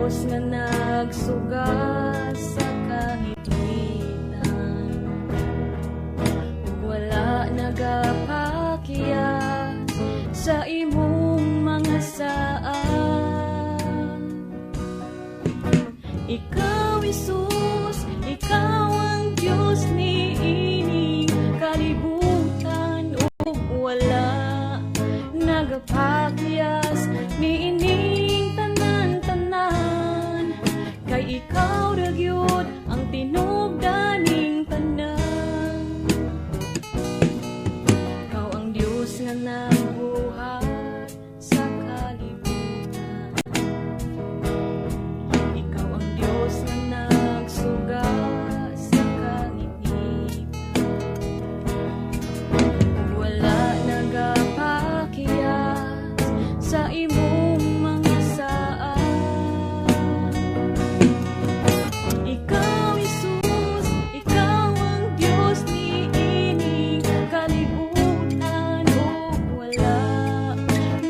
Diyos nga nagsuga sa kahipitan, wala nagapakiyas sa imong mga saan. Ikaw, Jesus, ikaw ang Diyos ni ining kalibutan, ug wala nagapakiyas ni ining tanan-tanan. Kay ikaw ra gyud ang tinubdaning tanan. Ikaw ang Diyos nga nagbuhat sa kalibutan, ikaw ang Diyos nga nagsuga sa kahipitan, wala nagapakiyas sa imong mga saan. Ikaw, Jesus, ikaw ang Diyos ni ining kalibutan, ug wala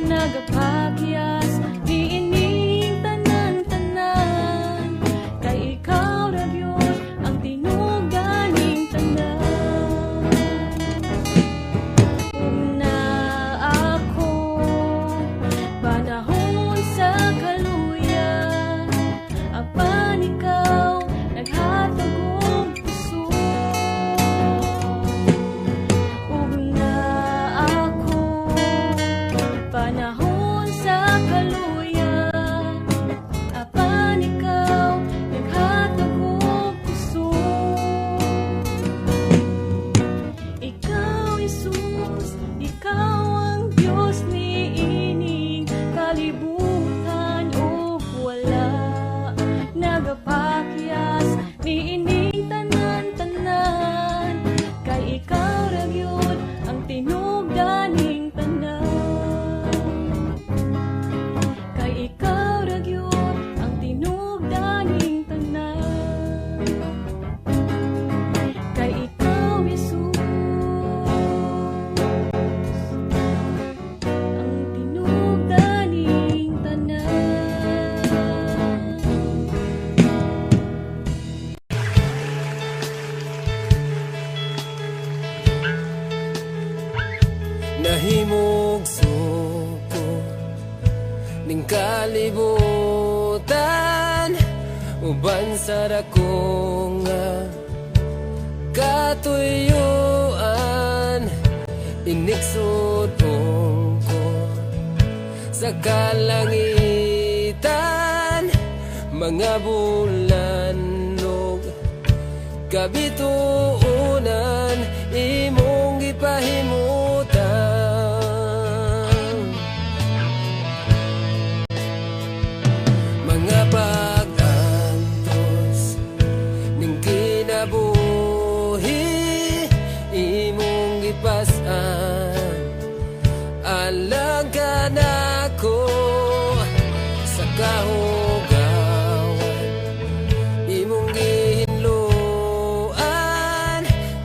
nagapakiyas ni ining tanan-tanan. Kay ikaw ra gyud ang tinubdaning tanan. Una ako panahon sa kaluya, apan ikaw naghatag og puso. Una ako panahon sa kaluya, apan ikaw naghatag og puso. Ikaw, Jesus, ikaw ang Diyos ni ining kalibutan, ug wala nagapakiyas ni ining tanan-tanan. Kay ikaw ra gyud ang tinubdaning tanan. Kay ikaw ra gyud ang tinubdaning tanan. Kay ikaw, Jesus, ang tinubdaning tanan. Nahimog suko ning kalibutan, uban sa dako nga katuyuan. Iniksod ko sa kalangitan, mga bulan ug kabituunan imong gipahimutan. Mga pag-antos ning kinabuhi imong gipas-an. Alang ka nako sa kahugawan, imong gihinluan.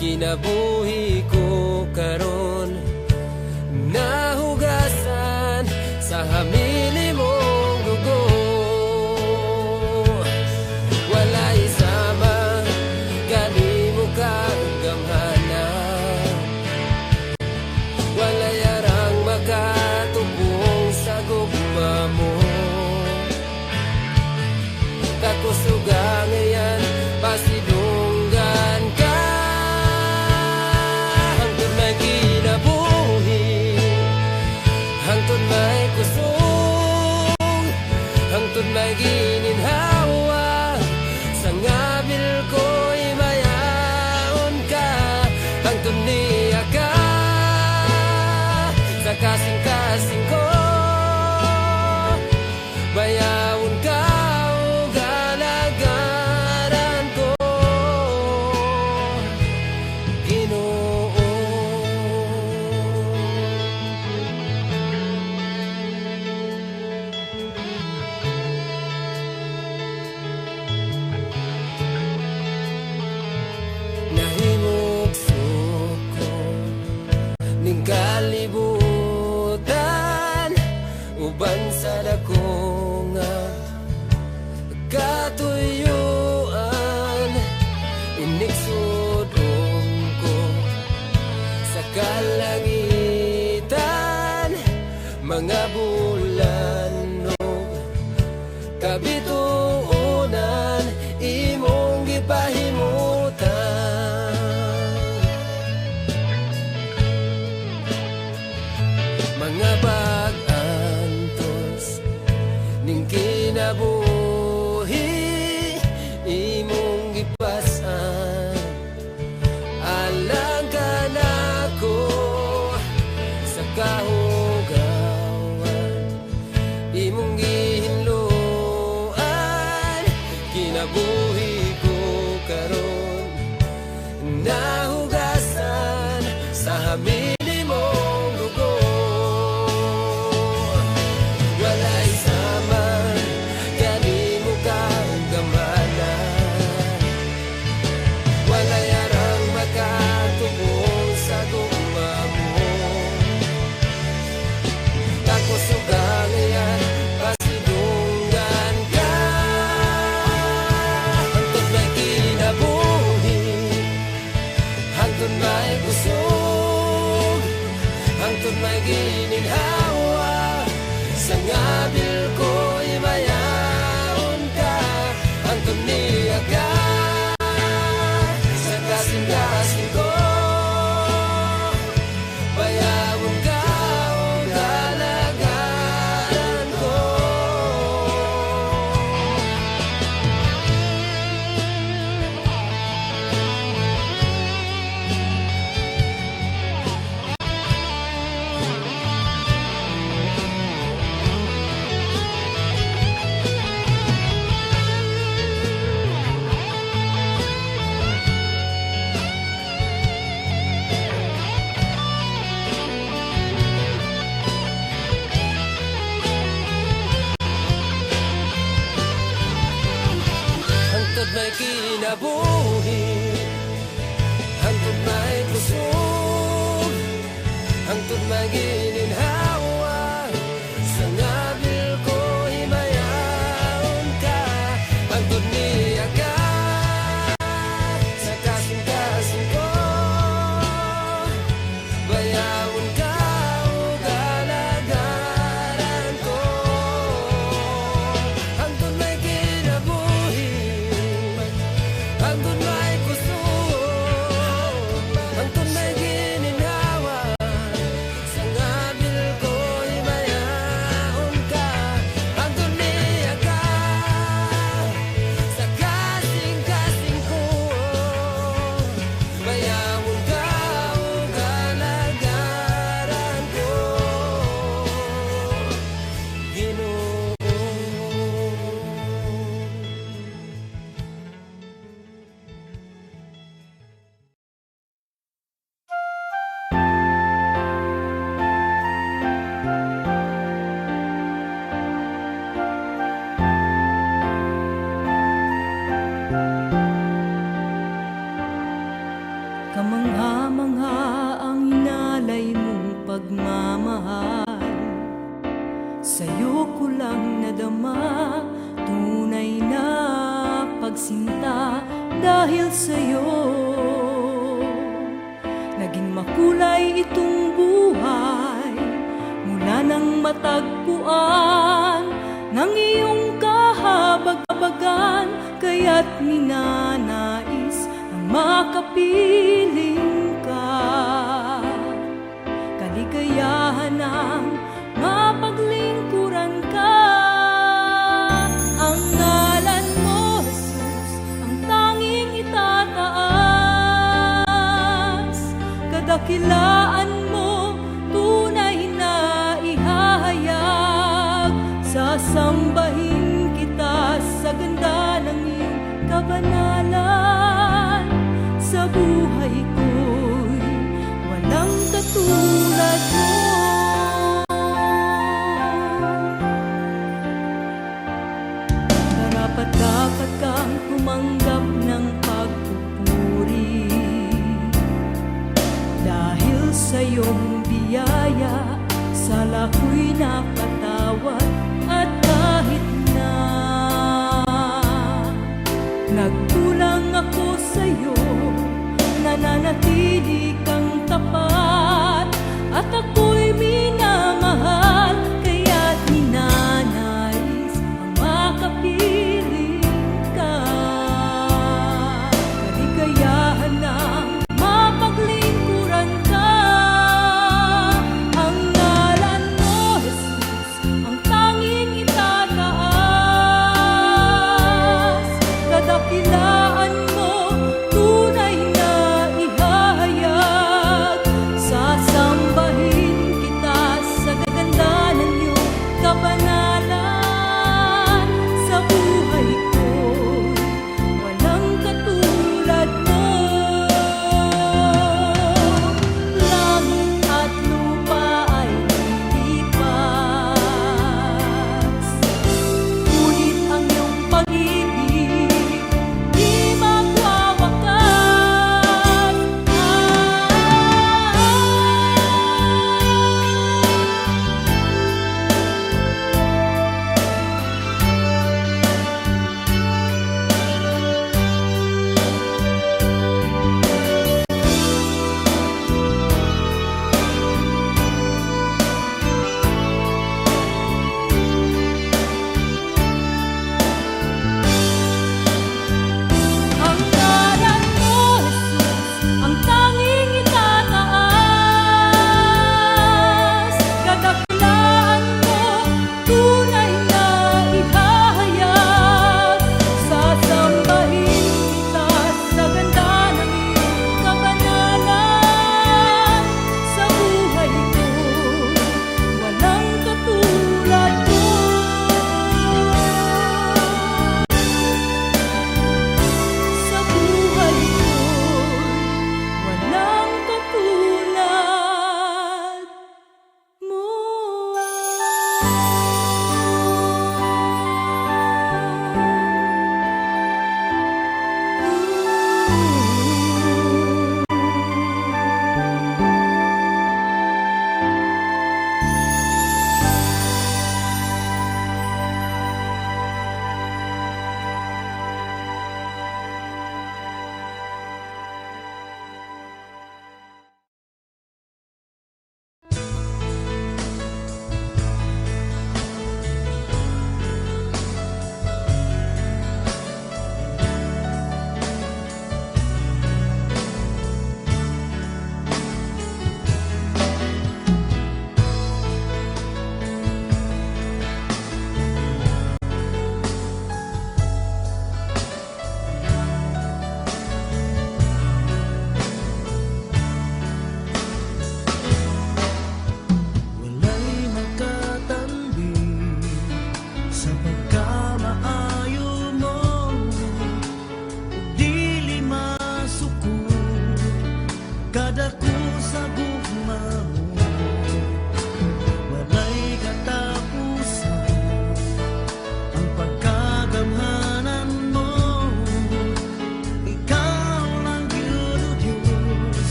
Kinabuhi ko karon nahugasan sa hamili mong dugo. Walay sama kanimo kagamhanan, walay arang makatubong sa gugma mo. Kakusuga ngayon pasidunggan ka, hangtod may kinabuhi, hangtod may kusong, hangtod may gininhawa. Sa ngabil ko'y mayaon ka, hangtod niya ka sa kasing-kasing ko. Bayawon ka o galagaran ko, Ginoo. kabituunan imong gipahimutan. Mga bag-antos ning kinabuhi imong gipasan, alang ka nako sa kahugawan imong gihinluan. Kinabuhi ko karon nahugasan sa hamin imong dugo. Walay saman kani mo kaugaman, walay arang makatubong sa gugma mo. Takos sugang yan pasidunggan ka, hangtod may kinabuhi, hangtod may kusog, hangtod may gininhawa. Sa ngabil ko imayaon ka, hangtod niya ka sa kasing-kasing ko. Bayawon ka o galagaran ko. Hangtod may kinabuhi, hangtod may kusog, hangtod may gininhawa. Sa ngabil ko himayaon ka, hangtod niya ka sa kasing-kasing ko. Bayawon ka o galagaran ko. Hangtod may kinabuhi, hangtod may kusog, hangtod may gininhawa. Sa ngabil ko himayaon ka, hangtod niya ka sa kasing-kasing ko. Bayawon ka o galagaran ko, Ginoo. Kamangha-mangha ang inalay mong pagmamahal. Sa'yo ko lang nadama tunay na pagsinta. Dahil sa'yo naging makulay itong buhay. Mula nang matagpuan ng iyong kahabag-habagan, kaya't ninanais ang makapiling ka. Kaligayahan ang mapaglingkuran ka. Ang ngalan mo, Jesus, ang tanging itataas. Kadakilaan mo, tunay na ihahayag. Sasambahin kita sa ganda ng iyong kabanalan. Sa buhay ko'y walang katulad mo. Karapat-dapat kang tumanggap ng pagpupuri. Dahil sa iyong biyaya, sala ko'y nakatawad. At kahit na nagkulang ako sa'yo, nananatili kang tapat. At ako'y minamahal, kaya't ninanais ang makapit pag-ibig di magwawakas.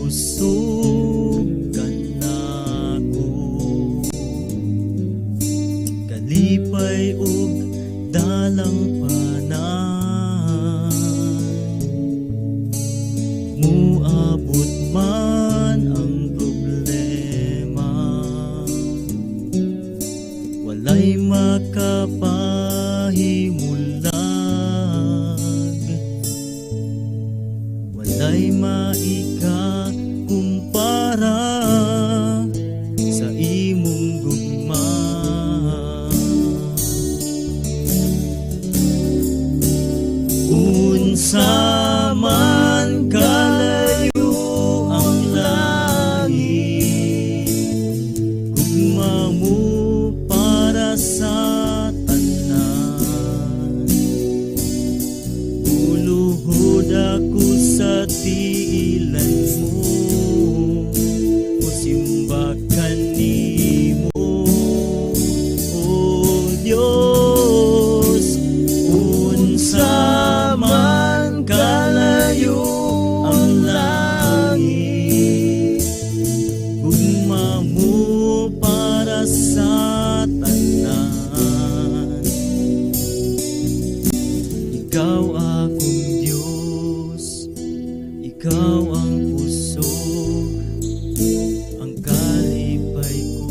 kusog kanako, kalipay ug dalang panay, muabot man ang problema, walay makapahimulag, walay maikakumpara sa imong gugma. Unsa man kalayo ang langit, gugma mo para sa tanan. Uluhod ako sa tiilan mo, musimbakan nimo, O Diyos. Unsa man kalayo ang langit, gugma mo para sa tanan. Ikaw akong Diyos, ikaw ang puso, ang kalipay ko.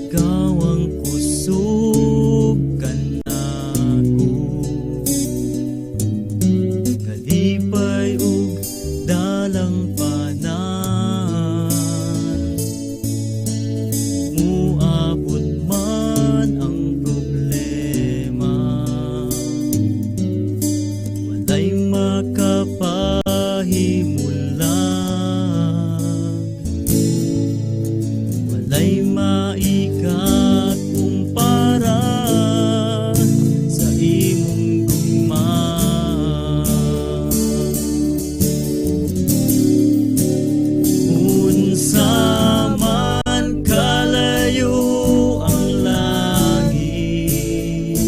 Ikaw ang kusog kanako, kalipay ug dalang panay, muabot man ang problema, walay makapahimulag, walay maikakumpara sa imong gugma. Unsa man kalayo ang langit,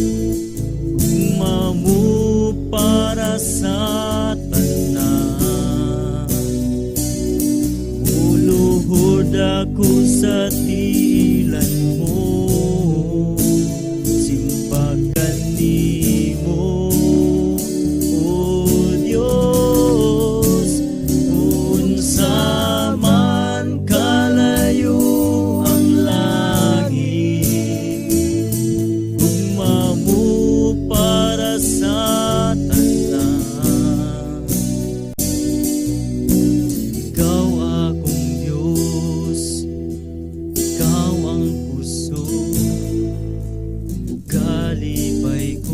gugma mo para sa tanan. Uluhod ako sa tiilan mo, simbakan nimo, O Diyos. Unsa man kalayo ang langit, gugma mo para sa tanan. Ikaw akong Diyos, ikaw ang puso, ug kalipay ko.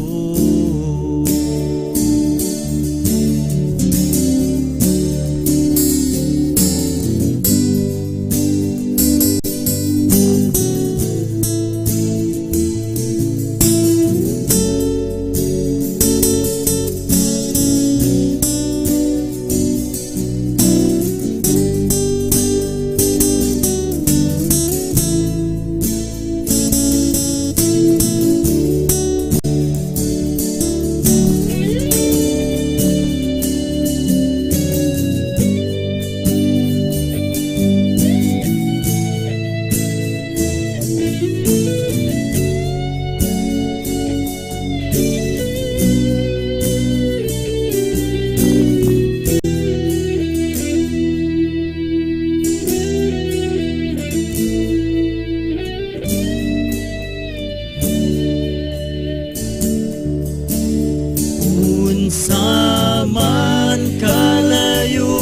Unsa man kalayo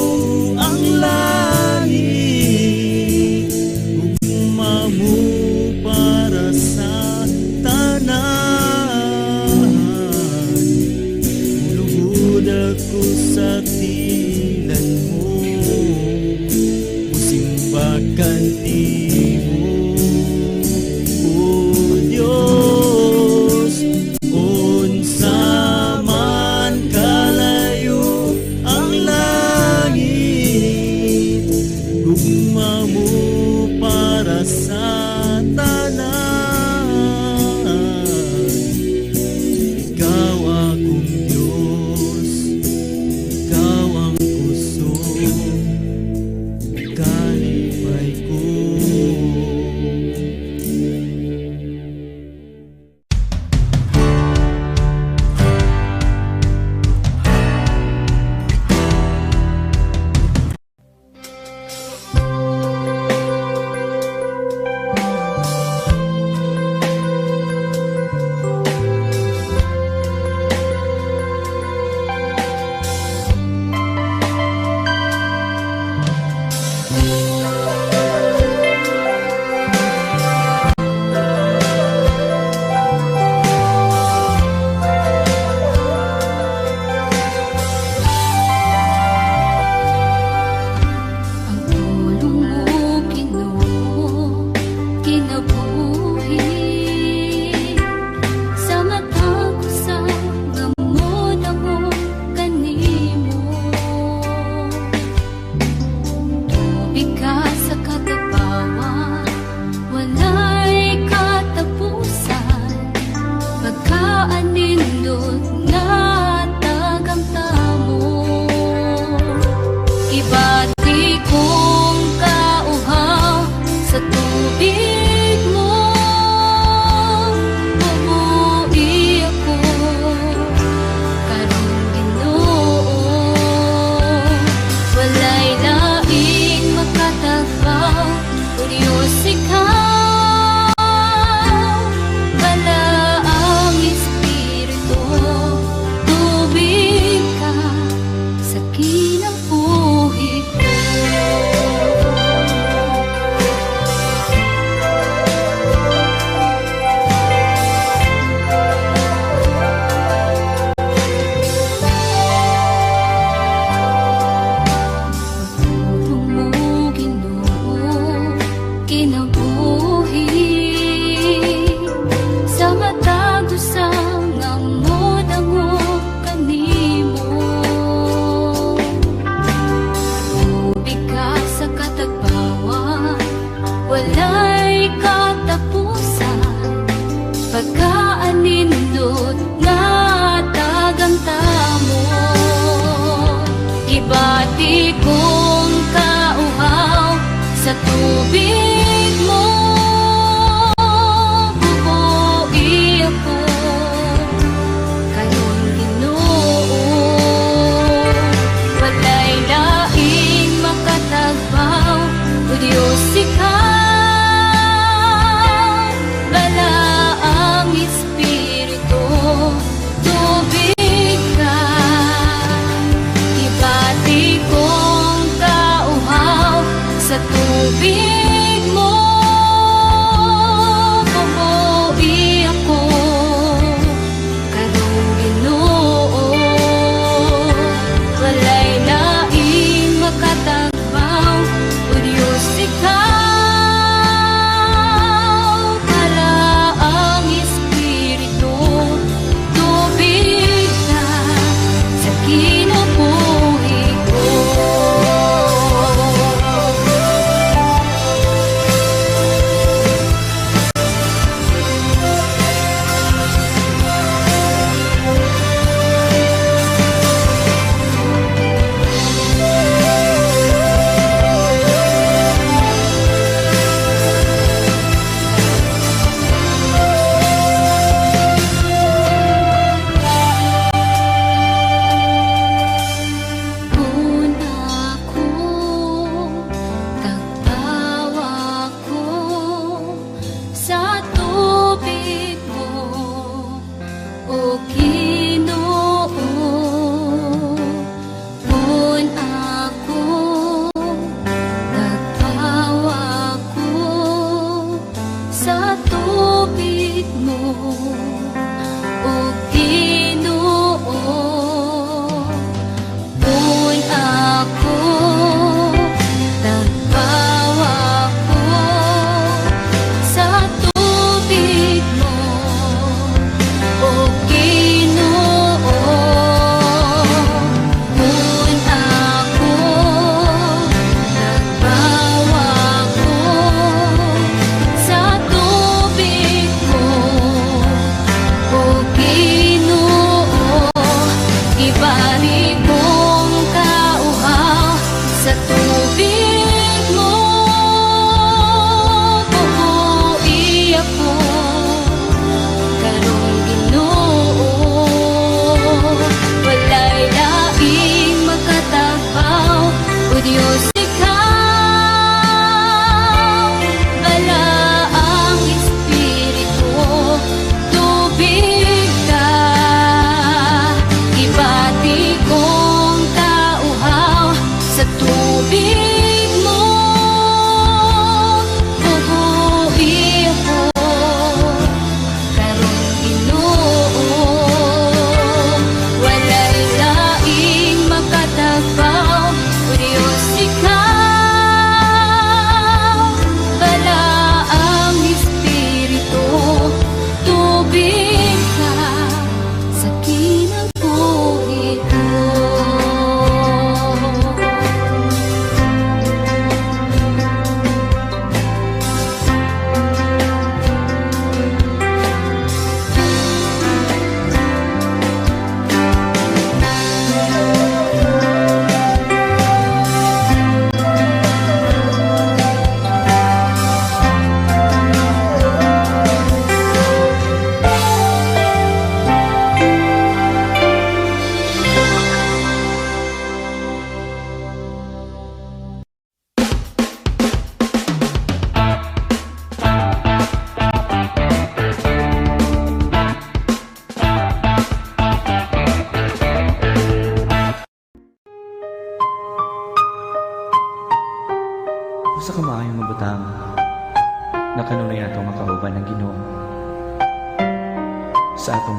ang langit, gugma mo para sa tanan. Uluhod ako sa tiilan mo, musimbakan nimo, O Diyos. Unsa man kalayo ang langit, gugma mo para sa tanan. Ikaw Salamat ako sa gamot akong kanimo. Tubig ka sa katabawan, walay katapusan. Pagkaanindot nga tagamtamo. Ibati kong kauhaw sa tubig mo. Bubuhi ako karong Ginoo. Walay laing makatagpaw, Diyos ikaw. Wala ang Espiritu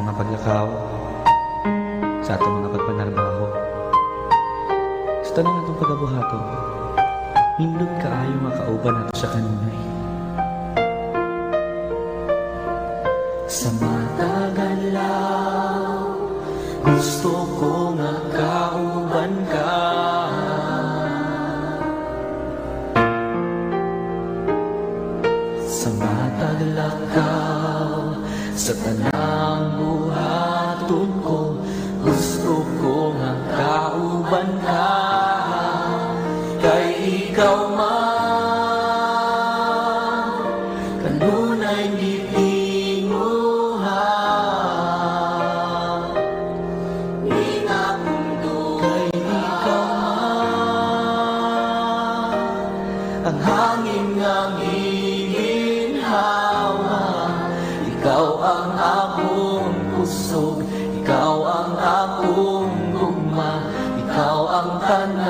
mga paglakaw, sa atong mga pagpanarbaho. Sa tanan natong kagabuhaton, nindot kaayo nga kauban nato sa kanunay. Sa matagal lang, gusto ko nga kauban ka. Sa mataglakaw, sa tanang buhaton ko, gusto ko nga kauban ka. Kay ikaw man, kanunay gitinguha. Kay ikaw man, ang hangin nga giginhawa. Ikaw ang akong kusog, ikaw ang akong gugma, ikaw ang tanan.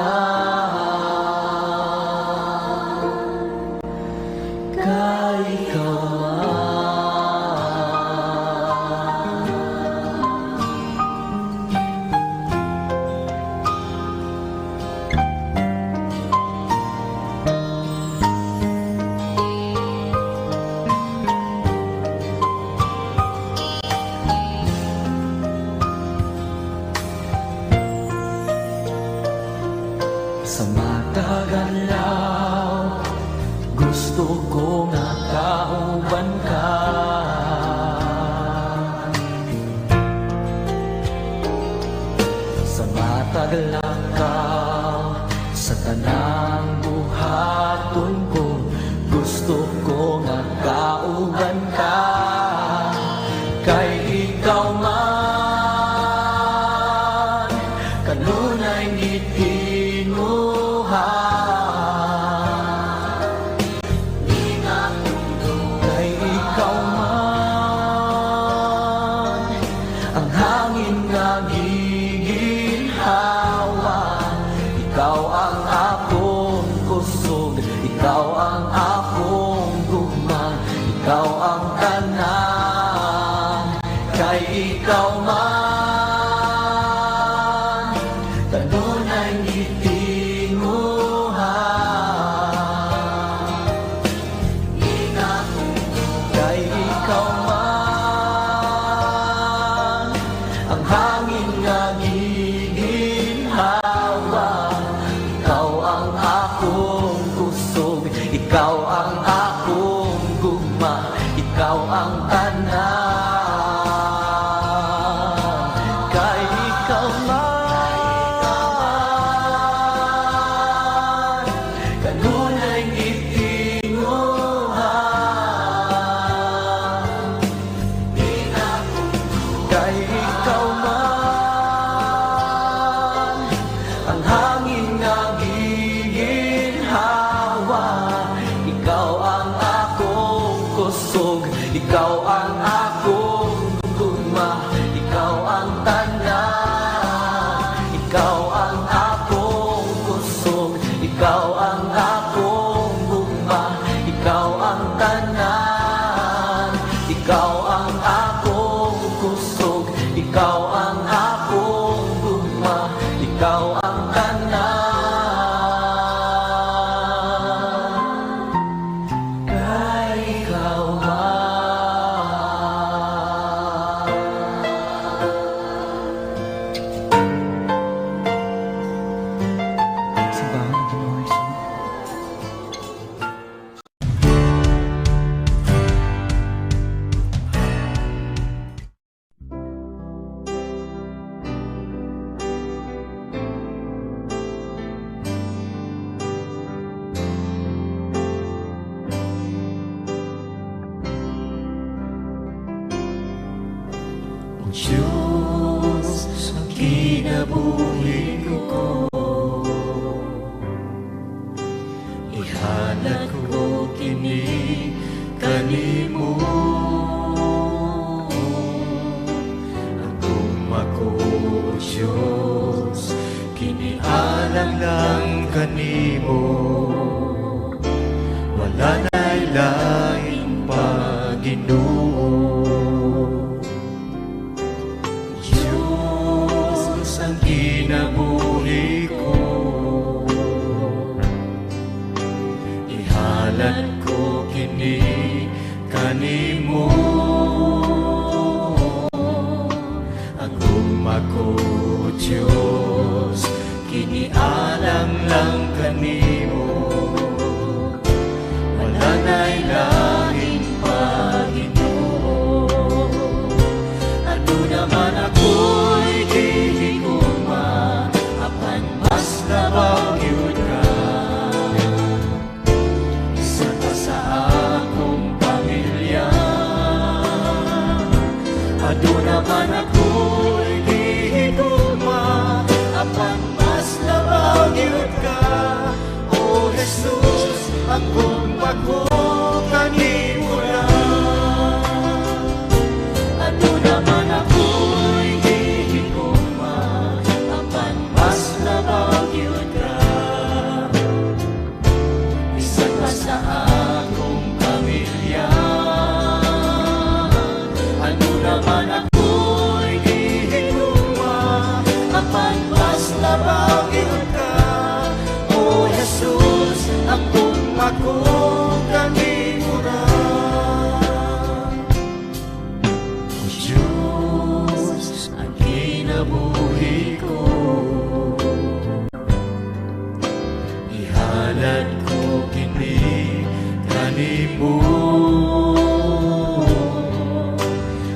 Kay ikaw sa matagalaw, gusto ko nga kauban ka. Sa mataglakaw, sa tanang buhaton ko, gusto ko nga kauban ka. Kay ikaw man, kanunay gitinguha. Kay ikaw man, ang hangin nga giginhawa. Ikaw ang akong kusog, ikaw ang akong gugma, ikaw ang tanan. Kay ikaw man, kanunay gitinguha. Kay ikaw man, ang hangin nga giginhawa. Ikaw ang akong kusog, ikaw ang akong gugma, ikaw ang tanan. Kay ikaw man, kanunay gitinguha. Kay ikaw man, ang hangin nga giginhawa. Ikaw ang akong kusog, ikaw ang akong gugma, ikaw ang tanan. Ikaw ang akong kusog, ikaw ang akong gugma, ikaw ang tanan. Ikaw ang akong kusog, ikaw ang akong gugma, ikaw ang tanan. Kay ikaw man. Simbahan ng Ginoong Hesus. Diyos, ang kinabuhi ko, ihanag ko kini kanimo. Ang ako, Diyos, kinialang lang kanimo. Wala na'y lain pa, Ginoo. ako kanimuran. O Diyos, ang kinabuhi ko, ihalad ko kini kanimo.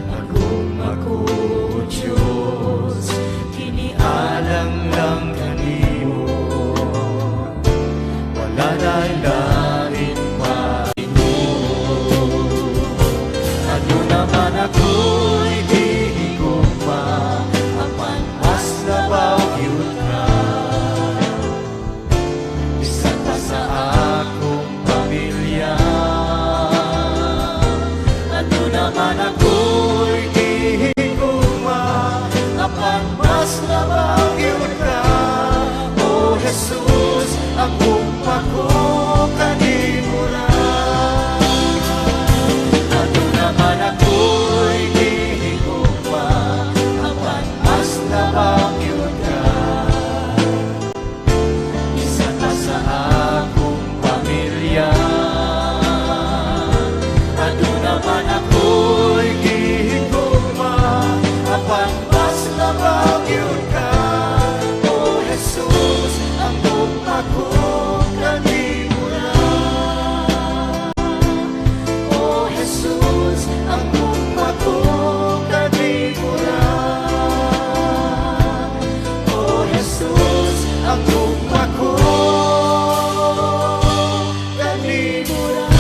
Agum ako, O Diyos, kinialang lang kanimo. Wala na'y lain pa ino. Ano naman ako'y gihigugma, apan mas labaw yun ka. Isa pa sa akong pamilya. Ano naman ako'y gihigugma, apan mas labaw yun ka. O Jesus, akong pako kanimuran. Ano naman ako'y gihigugma, apan mas labaw yun ka. Isa ka sa akong pamilya. Ano naman ako'y gihigugma, apan mas labaw yun ka. O Jesus, akong pako kanimuran. O Jesus, akong pako kanimuran. O Jesus, akong pako kanimuran.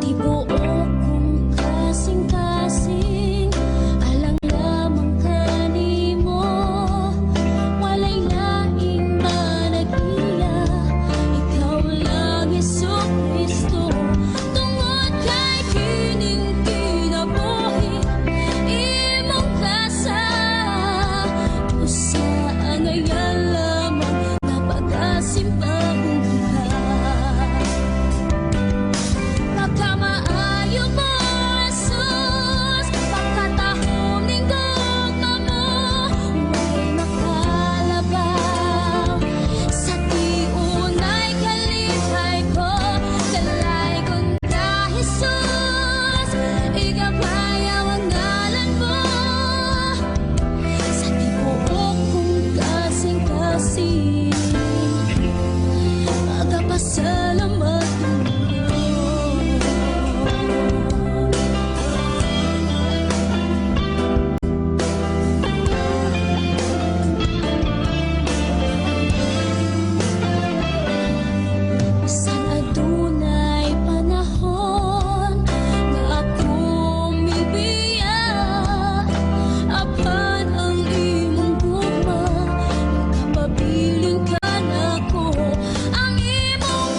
Tibuok kong kasing-kasing, alang lamang kanimo. Walay laing managila, ikaw lang Jesucristo. Tungod kay kining kinabuhi, imong kasa. Usa ang ngayon lamang, napagasimpang buhay. Pagkamaayo mo, Jesus, pagkatahom ning gugma mo, may makalabaw. Sa tiunay kalipay ko, kalay kong ka, Jesus, igapayaw ang ngalan mo. Sa tibuok kong kasing-kasing, magpasalamat bisan adunay panahon nga akong mibiya, apan ang imong gugma, makapabiling ka nako. Ang imong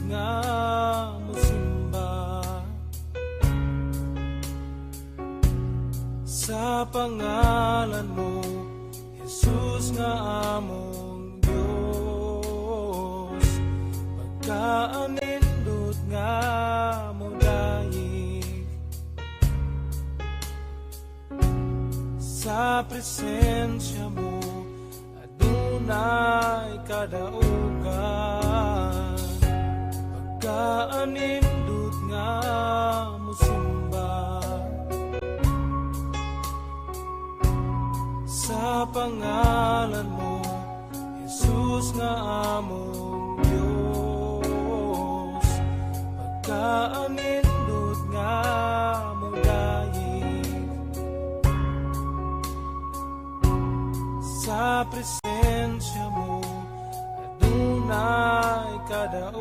nga musimba sa pangalan mo, Jesus nga among Dios. Pagkaanindot nga mo dayeg sa presensya mo, adunay kadaugan. Pagkaanindot nga musimba sa pangalan mo, Jesus nga among Dios. Pagkaanindot nga mo dayeg sa presensya mo, adunay kadaugan.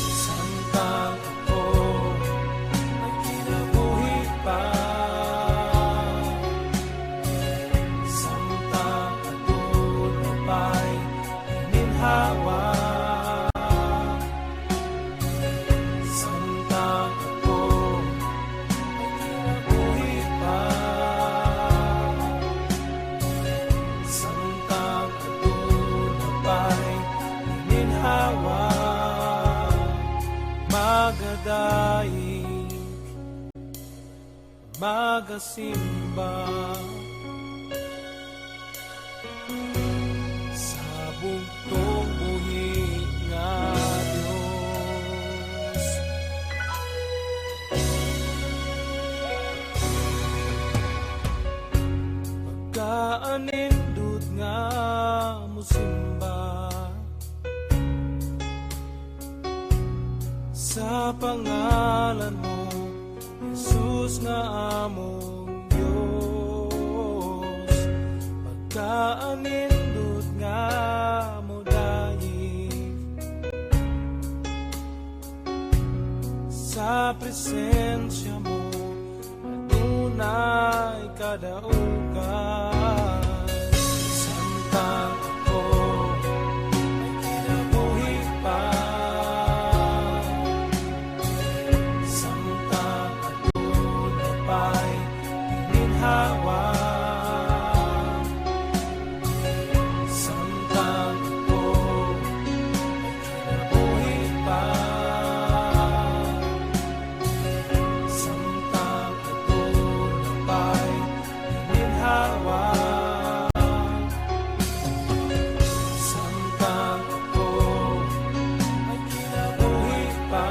Santang ako ay kinabuhi pa, santang ako napay ininhawa, santang ako ay kinabuhi pa, santang ako napay ininhawa. Magadaig, magasimba sa bugtong buhi nga Dios. Pagkaanindot nga musimba sa pangalan mo, Jesus nga among Dios. Pagkaanindot nga mo dayeg sa presensya mo, adunay kadaugan. Santang ako ay kinabuhi pa, santang ako napay ininhawa, santang ako ay kinabuhi pa, santang ako napay ininhawa, santang ako ay kinabuhi pa,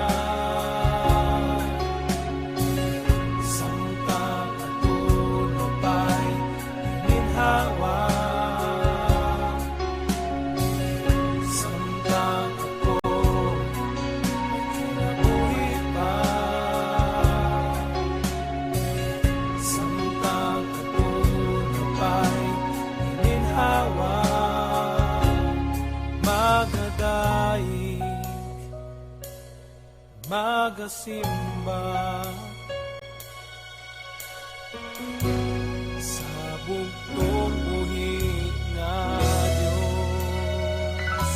santang ako napay ininhawa, santang ako ay kinabuhi pa, santang ako napay ininhawa. Magadaig, magasimba sa bugtong buhi nga Dios.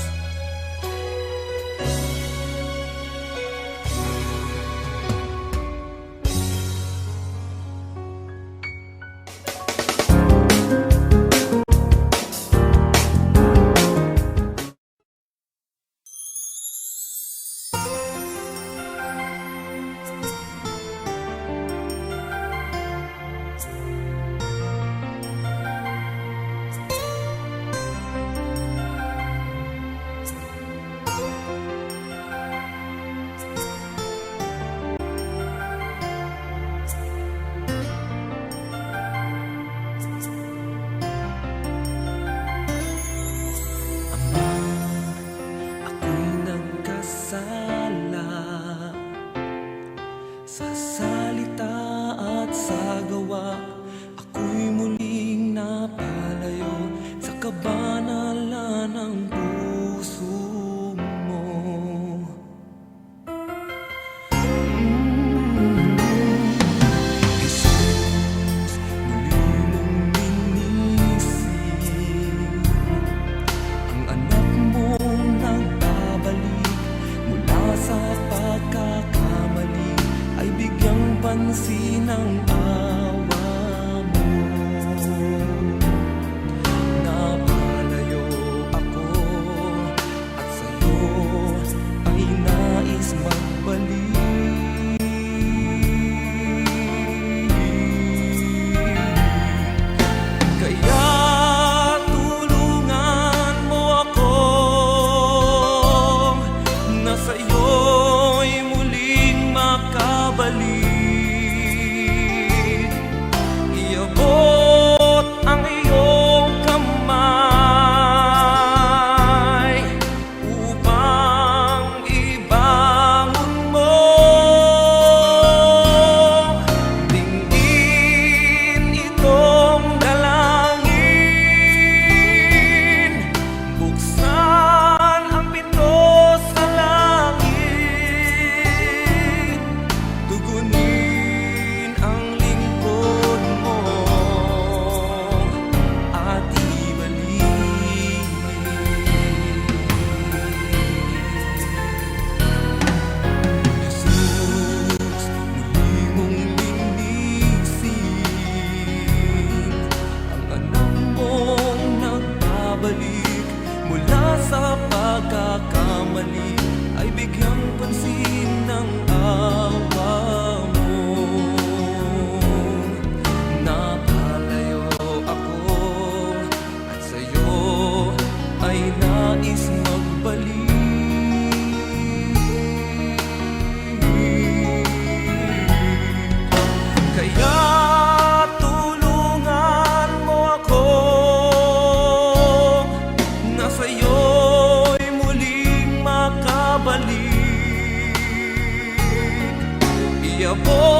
amo